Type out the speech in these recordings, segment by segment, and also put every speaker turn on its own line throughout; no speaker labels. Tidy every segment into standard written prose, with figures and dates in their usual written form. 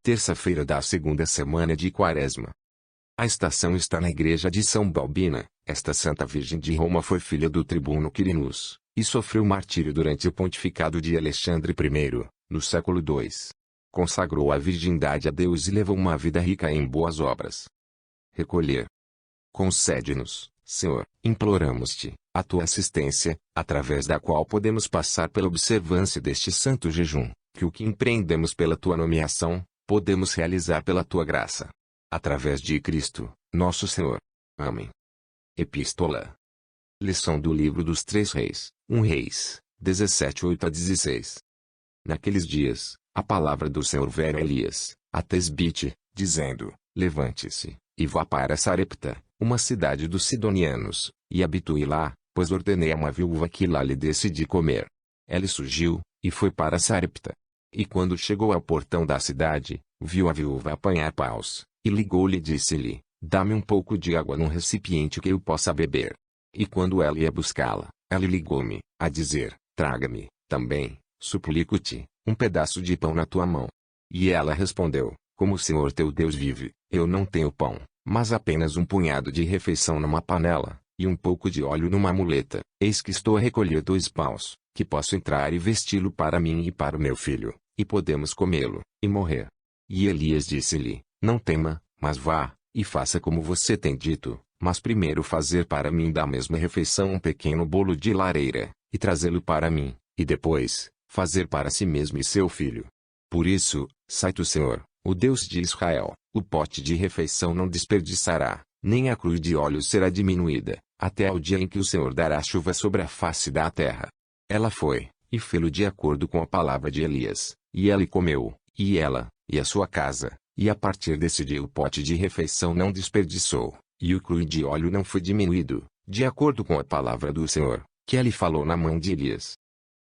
Terça-feira da segunda semana de Quaresma. A estação está na igreja de São Balbina. Esta Santa Virgem de Roma foi filha do tribuno Quirinus, e sofreu martírio durante o pontificado de Alexandre I, no século II. Consagrou a virgindade a Deus e levou uma vida rica em boas obras. Recolher. Concede-nos, Senhor, imploramos-te, a tua assistência, através da qual podemos passar pela observância deste santo jejum, que o que empreendemos pela tua nomeação, podemos realizar pela tua graça. Através de Cristo, nosso Senhor. Amém. Epístola. Lição do livro dos 3 reis, 1 Reis, 17:8-16. Naqueles dias, a palavra do Senhor veio a Elias, a Tesbite, dizendo: Levante-se, e vá para Sarepta, uma cidade dos Sidonianos, e habitue lá, pois ordenei a uma viúva que lá lhe desse de comer. Ela surgiu, e foi para Sarepta. E quando chegou ao portão da cidade, viu a viúva apanhar paus, e ligou-lhe e disse-lhe: Dá-me um pouco de água num recipiente que eu possa beber. E quando ela ia buscá-la, ela ligou-me, a dizer: Traga-me, também, suplico-te, um pedaço de pão na tua mão. E ela respondeu: Como o Senhor teu Deus vive, eu não tenho pão, mas apenas um punhado de refeição numa panela, e um pouco de óleo numa muleta. Eis que estou a recolher 2 paus, que posso entrar e vesti-lo para mim e para o meu filho, e podemos comê-lo, e morrer. E Elias disse-lhe: Não tema, mas vá, e faça como você tem dito, mas primeiro fazer para mim da mesma refeição um pequeno bolo de lareira, e trazê-lo para mim, e depois, fazer para si mesmo e seu filho. Por isso, sai do Senhor, o Deus de Israel, o pote de refeição não desperdiçará, nem a cruz de óleo será diminuída, até ao dia em que o Senhor dará chuva sobre a face da terra. Ela foi, e fê-lo de acordo com a palavra de Elias, e ela comeu, e ela, e a sua casa, e a partir desse dia o pote de refeição não desperdiçou, e o cruz de óleo não foi diminuído, de acordo com a palavra do Senhor, que ele falou na mão de Elias.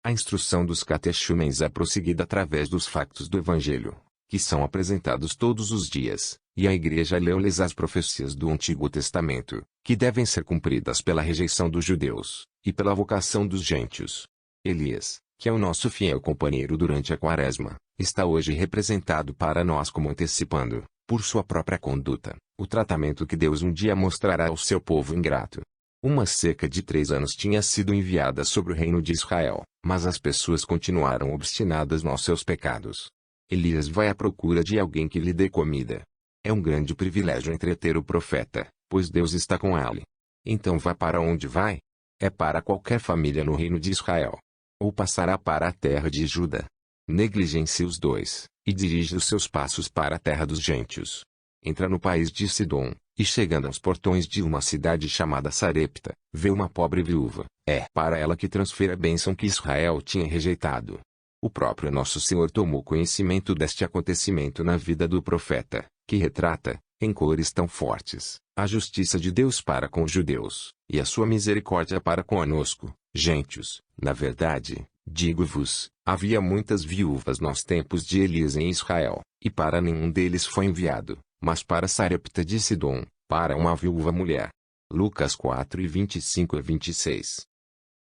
A instrução dos catechumens é prosseguida através dos factos do Evangelho, que são apresentados todos os dias, e a Igreja leu-lhes as profecias do Antigo Testamento, que devem ser cumpridas pela rejeição dos judeus, e pela vocação dos gentios. Elias, que é o nosso fiel companheiro durante a Quaresma, está hoje representado para nós como antecipando, por sua própria conduta, o tratamento que Deus um dia mostrará ao seu povo ingrato. Uma seca de 3 anos tinha sido enviada sobre o reino de Israel, mas as pessoas continuaram obstinadas nos seus pecados. Elias vai à procura de alguém que lhe dê comida. É um grande privilégio entreter o profeta, pois Deus está com ele. Então vá para onde vai? É para qualquer família no reino de Israel. Ou passará para a terra de Judá. Negligencie os dois, e dirige os seus passos para a terra dos gentios. Entra no país de Sidom, e chegando aos portões de uma cidade chamada Sarepta, vê uma pobre viúva. É para ela que transfere a bênção que Israel tinha rejeitado. O próprio Nosso Senhor tomou conhecimento deste acontecimento na vida do profeta, que retrata, em cores tão fortes, a justiça de Deus para com os judeus, e a sua misericórdia para conosco, gentios. Na verdade, digo-vos, havia muitas viúvas nos tempos de Elias em Israel, e para nenhum deles foi enviado, mas para Sarepta de Sidom, para uma viúva mulher. Lucas 4:25-26.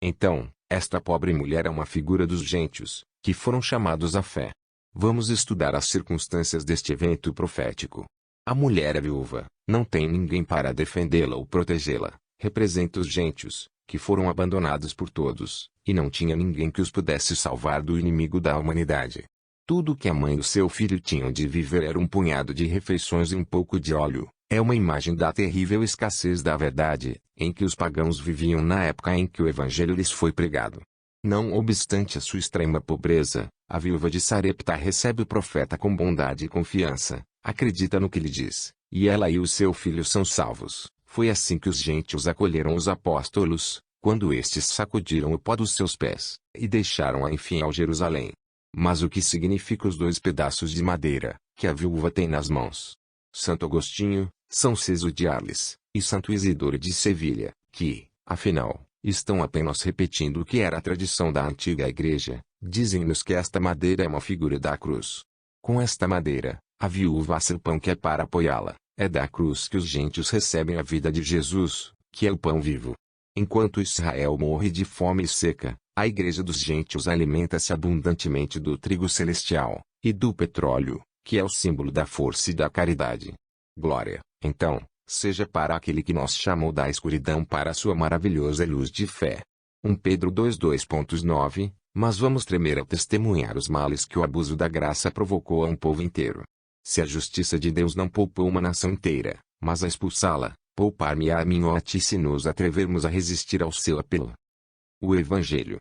Então, esta pobre mulher é uma figura dos gentios, que foram chamados à fé. Vamos estudar as circunstâncias deste evento profético. A mulher é viúva, não tem ninguém para defendê-la ou protegê-la, representa os gentios, que foram abandonados por todos, e não tinha ninguém que os pudesse salvar do inimigo da humanidade. Tudo que a mãe e o seu filho tinham de viver era um punhado de refeições e um pouco de óleo. É uma imagem da terrível escassez da verdade, em que os pagãos viviam na época em que o Evangelho lhes foi pregado. Não obstante a sua extrema pobreza, a viúva de Sarepta recebe o profeta com bondade e confiança, acredita no que lhe diz, e ela e o seu filho são salvos. Foi assim que os gentios acolheram os apóstolos, quando estes sacudiram o pó dos seus pés, e deixaram-a enfim ao Jerusalém. Mas o que significa os 2 pedaços de madeira, que a viúva tem nas mãos? Santo Agostinho, São Ceso de Arles, e Santo Isidoro de Sevilha, que, afinal, estão apenas repetindo o que era a tradição da antiga igreja, dizem-nos que esta madeira é uma figura da cruz. Com esta madeira, a viúva assa o pão que é para apoiá-la, é da cruz que os gentios recebem a vida de Jesus, que é o pão vivo. Enquanto Israel morre de fome e seca, a igreja dos gentios alimenta-se abundantemente do trigo celestial, e do petróleo, que é o símbolo da força e da caridade. Glória, então, seja para aquele que nos chamou da escuridão para a sua maravilhosa luz de fé. 1 Pedro 2:9. Mas vamos tremer a testemunhar os males que o abuso da graça provocou a um povo inteiro. Se a justiça de Deus não poupou uma nação inteira, mas a expulsá-la, poupar-me-á a mim ou a ti se nos atrevermos a resistir ao seu apelo. O Evangelho.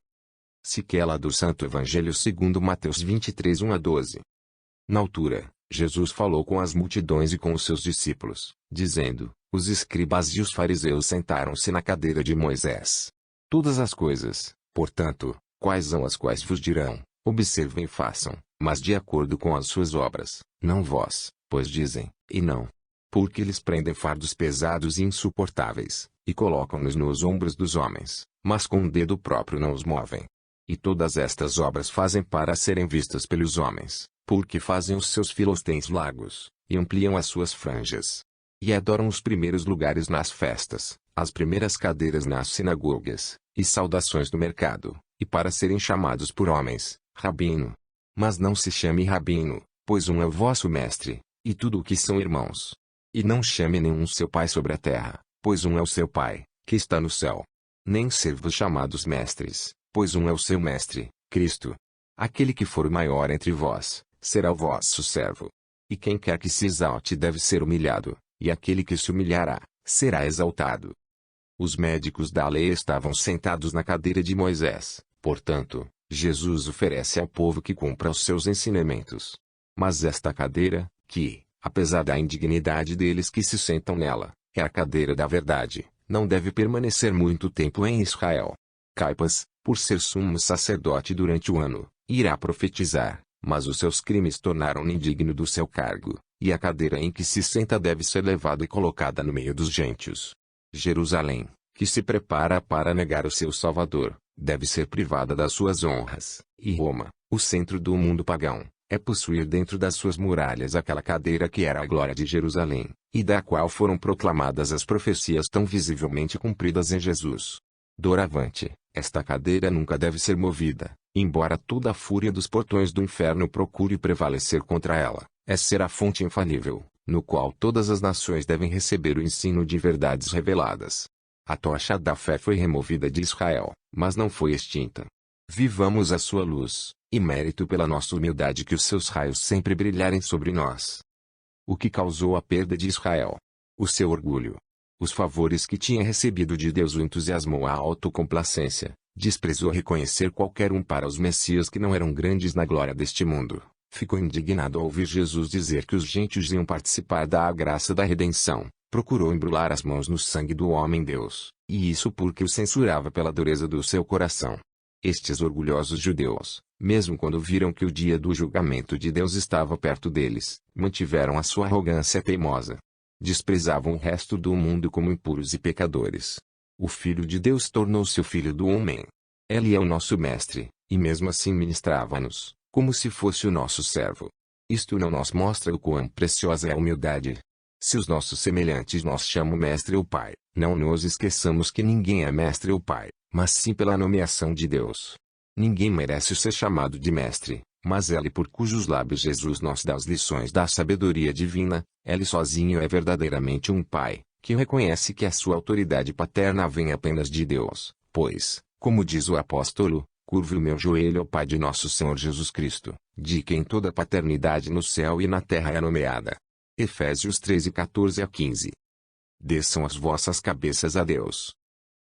Sequela do Santo Evangelho segundo Mateus 23:1-12. Na altura, Jesus falou com as multidões e com os seus discípulos, dizendo: os escribas e os fariseus sentaram-se na cadeira de Moisés. Todas as coisas, portanto, quais são as quais vos dirão, observem e façam, mas de acordo com as suas obras, não vós, pois dizem, e não. Porque eles prendem fardos pesados e insuportáveis, e colocam-nos nos ombros dos homens, mas com o dedo próprio não os movem. E todas estas obras fazem para serem vistas pelos homens, porque fazem os seus filostens largos, e ampliam as suas franjas. E adoram os primeiros lugares nas festas, as primeiras cadeiras nas sinagogas, e saudações no mercado, e para serem chamados por homens, Rabino. Mas não se chame Rabino, pois um é o vosso mestre, e tudo o que são irmãos. E não chame nenhum seu pai sobre a terra, pois um é o seu pai, que está no céu. Nem servos chamados mestres, pois um é o seu mestre, Cristo. Aquele que for o maior entre vós, será o vosso servo. E quem quer que se exalte deve ser humilhado, e aquele que se humilhará, será exaltado. Os médicos da lei estavam sentados na cadeira de Moisés, portanto, Jesus oferece ao povo que cumpra os seus ensinamentos. Mas esta cadeira, que, apesar da indignidade deles que se sentam nela, é a cadeira da verdade, não deve permanecer muito tempo em Israel. Caifás, por ser sumo sacerdote durante o ano, irá profetizar, mas os seus crimes tornaram-no indigno do seu cargo, e a cadeira em que se senta deve ser levada e colocada no meio dos gentios. Jerusalém, que se prepara para negar o seu Salvador, deve ser privada das suas honras, e Roma, o centro do mundo pagão, é possuir dentro das suas muralhas aquela cadeira que era a glória de Jerusalém, e da qual foram proclamadas as profecias tão visivelmente cumpridas em Jesus. Doravante, esta cadeira nunca deve ser movida, embora toda a fúria dos portões do inferno procure prevalecer contra ela, essa será a fonte infalível, no qual todas as nações devem receber o ensino de verdades reveladas. A tocha da fé foi removida de Israel, mas não foi extinta. Vivamos a sua luz, e mérito pela nossa humildade que os seus raios sempre brilharem sobre nós. O que causou a perda de Israel? O seu orgulho. Os favores que tinha recebido de Deus o entusiasmou à autocomplacência, desprezou reconhecer qualquer um para os messias que não eram grandes na glória deste mundo. Ficou indignado ao ouvir Jesus dizer que os gentios iam participar da graça da redenção, procurou embrular as mãos no sangue do homem-deus, e isso porque o censurava pela dureza do seu coração. Estes orgulhosos judeus, mesmo quando viram que o dia do julgamento de Deus estava perto deles, mantiveram a sua arrogância teimosa. Desprezavam o resto do mundo como impuros e pecadores. O Filho de Deus tornou-se o Filho do homem. Ele é o nosso mestre, e mesmo assim ministrava-nos, como se fosse o nosso servo. Isto não nos mostra o quão preciosa é a humildade. Se os nossos semelhantes nos chamam mestre ou pai, não nos esqueçamos que ninguém é mestre ou pai, mas sim pela nomeação de Deus. Ninguém merece ser chamado de mestre, mas ele por cujos lábios Jesus nos dá as lições da sabedoria divina, ele sozinho é verdadeiramente um pai, que reconhece que a sua autoridade paterna vem apenas de Deus, pois, como diz o apóstolo, curvo o meu joelho ao Pai de nosso Senhor Jesus Cristo, de quem toda paternidade no céu e na terra é nomeada. Efésios 13:14-15. Desçam as vossas cabeças a Deus.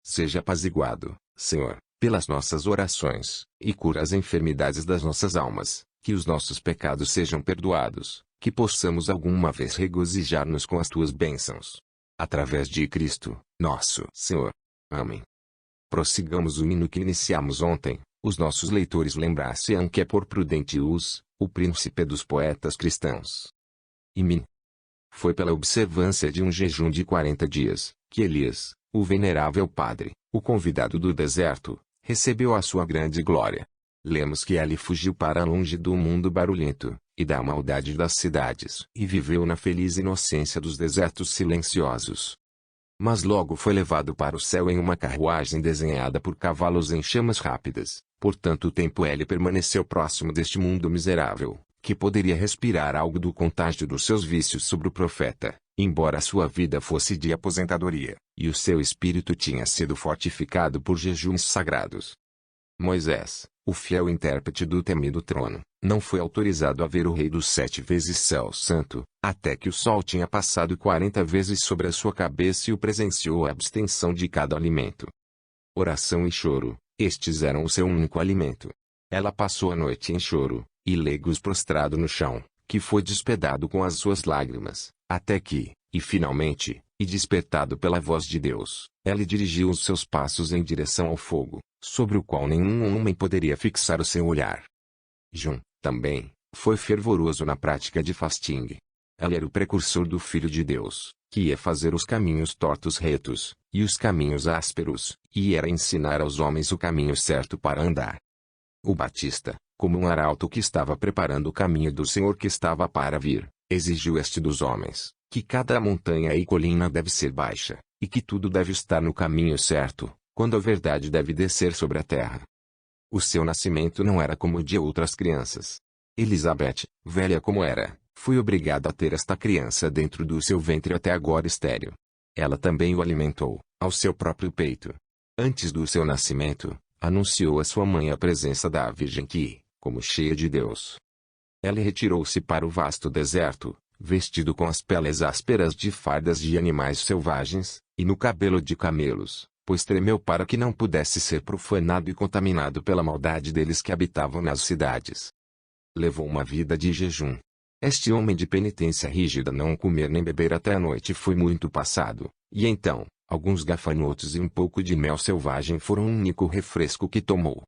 Seja apaziguado, Senhor, pelas nossas orações, e cura as enfermidades das nossas almas, que os nossos pecados sejam perdoados, que possamos alguma vez regozijar-nos com as tuas bênçãos. Através de Cristo, nosso Senhor. Amém. Prossigamos o hino que iniciamos ontem. Os nossos leitores lembrar-se-ão que é por prudente Uz, o príncipe dos poetas cristãos. Imin. Foi pela observância de um jejum de 40 dias, que Elias, o venerável padre, o convidado do deserto, recebeu a sua grande glória. Lemos que ele fugiu para longe do mundo barulhento, e da maldade das cidades, e viveu na feliz inocência dos desertos silenciosos. Mas logo foi levado para o céu em uma carruagem desenhada por cavalos em chamas rápidas, por tanto tempo ele permaneceu próximo deste mundo miserável, que poderia respirar algo do contágio dos seus vícios sobre o profeta, embora sua vida fosse de aposentadoria, e o seu espírito tinha sido fortificado por jejuns sagrados. Moisés, o fiel intérprete do temido trono, não foi autorizado a ver o Rei dos 7 vezes Céu Santo, até que o sol tinha passado 40 vezes sobre a sua cabeça e o presenciou a abstenção de cada alimento. Oração e choro, estes eram o seu único alimento. Ela passou a noite em choro, e legos prostrado no chão, que foi despedado com as suas lágrimas, até que, e finalmente, e despertado pela voz de Deus, ela dirigiu os seus passos em direção ao fogo, sobre o qual nenhum homem poderia fixar o seu olhar. Jum, também, foi fervoroso na prática de fasting. Ele era o precursor do Filho de Deus, que ia fazer os caminhos tortos retos, e os caminhos ásperos, e era ensinar aos homens o caminho certo para andar. O Batista, como um arauto que estava preparando o caminho do Senhor que estava para vir, exigiu este dos homens, que cada montanha e colina deve ser baixa, e que tudo deve estar no caminho certo, quando a verdade deve descer sobre a terra. O seu nascimento não era como o de outras crianças. Elizabeth, velha como era, foi obrigada a ter esta criança dentro do seu ventre até agora estéril. Ela também o alimentou, ao seu próprio peito. Antes do seu nascimento, anunciou a sua mãe a presença da Virgem que, como cheia de Deus. Ela retirou-se para o vasto deserto, vestido com as peles ásperas de fardas de animais selvagens, e no cabelo de camelos, pois tremeu para que não pudesse ser profanado e contaminado pela maldade deles que habitavam nas cidades. Levou uma vida de jejum. Este homem de penitência rígida não comer nem beber até a noite foi muito passado, e então, alguns gafanhotos e um pouco de mel selvagem foram o único refresco que tomou.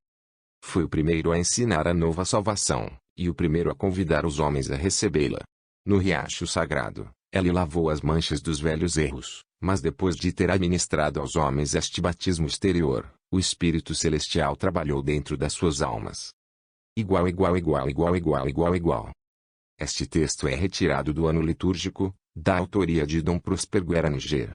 Foi o primeiro a ensinar a nova salvação, e o primeiro a convidar os homens a recebê-la. No riacho sagrado, ele lavou as manchas dos velhos erros, mas depois de ter administrado aos homens este batismo exterior, o Espírito Celestial trabalhou dentro das suas almas. Igual. Este texto é retirado do ano litúrgico, da autoria de Dom Prosper Gueranger.